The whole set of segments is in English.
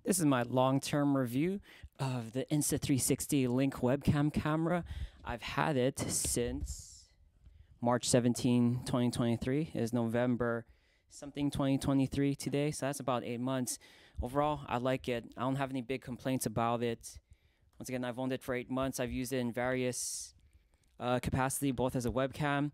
This is my long-term review of the Insta360 Link webcam camera. I've had it since March 17, 2023. It is November something 2023 today, so that's about 8 months. Overall, I like it. I don't have any big complaints about it. Once again, I've owned it for 8 months. I've used it in various capacity, both as a webcam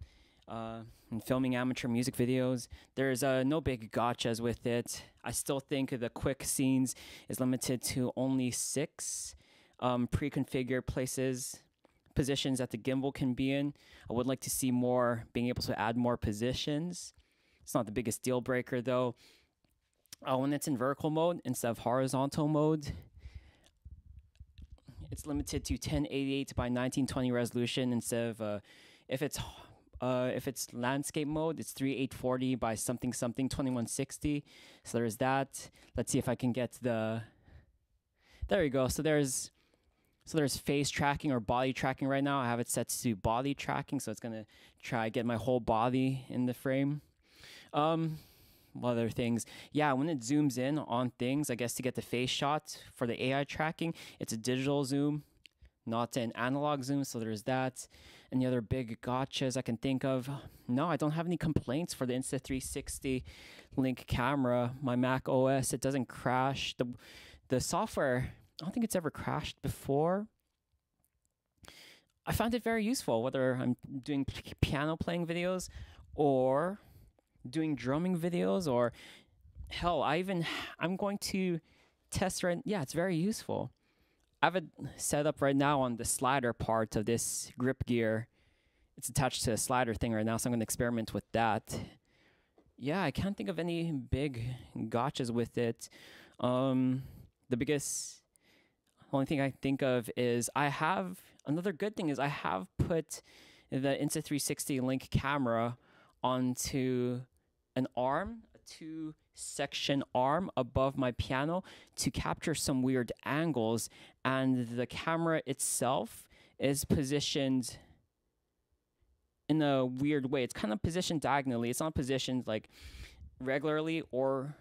and filming amateur music videos. There's no big gotchas with it. I still think the quick scenes is limited to only 6 pre-configured positions that the gimbal can be in. I would like to see more, being able to add more positions. It's not the biggest deal breaker though. When it's in vertical mode instead of horizontal mode, it's limited to 1088 by 1920 resolution instead of if it's landscape mode, it's 3840 by something 2160. So there's that. Let's see if I can get the. There you go. So there's face tracking or body tracking right now. I have it set to body tracking, so it's gonna try get my whole body in the frame. Other things, yeah, when it zooms in on things, I guess to get the face shot for the AI tracking, it's a digital zoom, not an analog zoom, so there's that. Any other big gotchas I can think of? No, I don't have any complaints for the Insta360 Link camera. My Mac OS, it doesn't crash. The software, I don't think it's ever crashed before. I found it very useful, whether I'm doing piano playing videos or doing drumming videos, or hell, I'm going to test right. Yeah, it's very useful. I have it set up right now on the slider part of this grip gear. It's attached to a slider thing right now, so I'm going to experiment with that. Yeah, I can't think of any big gotchas with it. The only thing I think of is another good thing is I have put the Insta360 Link camera onto an arm, a 2-section arm above my piano to capture some weird angles, and the camera itself is positioned in a weird way. It's kind of positioned diagonally. It's not positioned like regularly or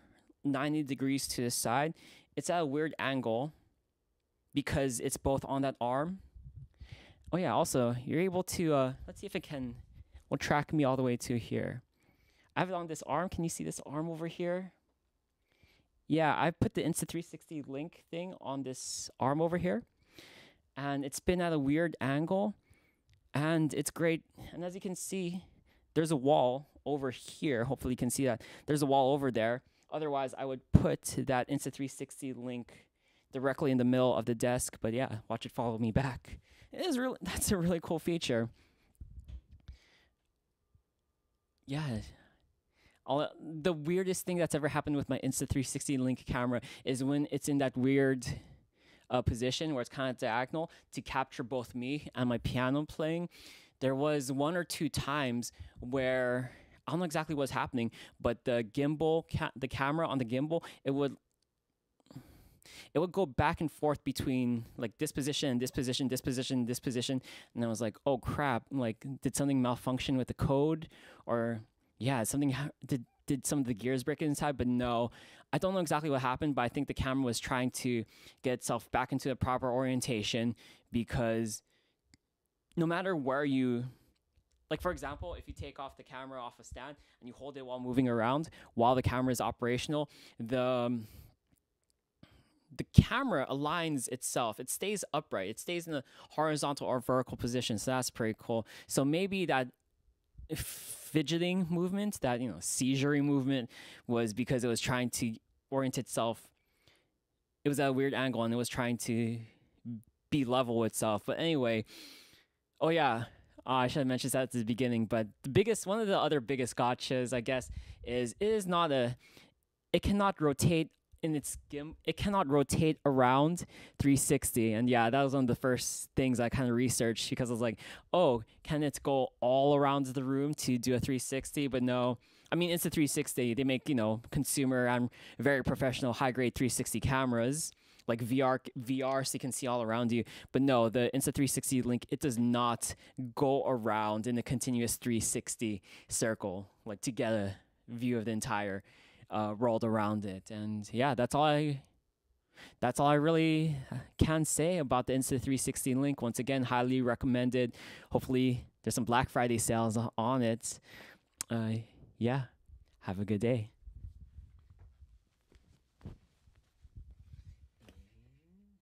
90 degrees to the side. It's at a weird angle because it's both on that arm. Oh yeah, also you're able to let's see if it will track me all the way to here. I have it on this arm. Can you see this arm over here? Yeah, I put the Insta360 Link thing on this arm over here, and it's been at a weird angle, and it's great. And as you can see, there's a wall over here. Hopefully you can see that. There's a wall over there. Otherwise, I would put that Insta360 Link directly in the middle of the desk, but yeah, watch it follow me back. That's a really cool feature. Yeah. The weirdest thing that's ever happened with my Insta360 Link camera is when it's in that weird position where it's kind of diagonal to capture both me and my piano playing. There was 1 or 2 times where I don't know exactly what's happening, but the gimbal, the camera on the gimbal, it would go back and forth between like this position and this position, this position, this position, and I was like, oh crap! Like, did something malfunction with the code, or yeah, did some of the gears break inside? But no, I don't know exactly what happened, but I think the camera was trying to get itself back into the proper orientation, because no matter where you, like for example, if you take off the camera off a stand and you hold it while moving around while the camera is operational, the camera aligns itself. It stays upright. It stays in a horizontal or vertical position. So that's pretty cool. So maybe that fidgeting movement, that seizure movement, was because it was trying to orient itself. It was at a weird angle and it was trying to be level with itself. But anyway, oh yeah, I should have mentioned that at the beginning. But one of the other biggest gotchas, I guess, is it cannot rotate it cannot rotate around 360. And yeah, that was one of the first things I kind of researched, because I was like, oh, can it go all around the room to do a 360? But no, I mean, it's a 360. They make, consumer and very professional high-grade 360 cameras, like VR, so you can see all around you. But no, the Insta360 Link, it does not go around in a continuous 360 circle, like to get a view of the entire world around it. And yeah, that's all that's all I really can say about the Insta360 Link. Once again, highly recommended. Hopefully, there's some Black Friday sales on it. Yeah, have a good day.